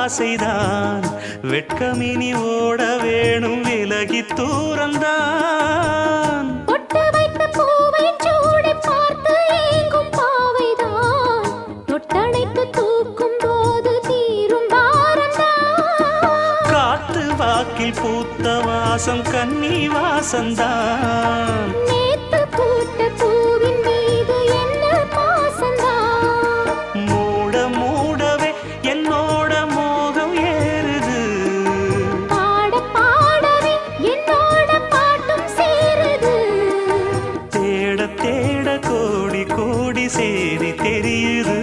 ஆசைதான் வெட்கமினி ஓட வேணும் விலகி தூரந்தான் பொட்டு வைத்த பூவை சூடி பார்த்து ஏங்கும் பாவைதான் தொட்டணைத்து தூக்கும் போது தீரும் பாரந்தான் காத்து வாக்கில் பூத்த வாசம் கன்னி வாசந்தான் நேத்து பூத்த பூவின் மீது என்ன பாசந்தான் மூட மூடவே என்னோட மோகம் ஏறுது பாட பாடவே என்னோட பாட்டும் சேருது தேட தேட கோடி கோடி சேரி தெரியுது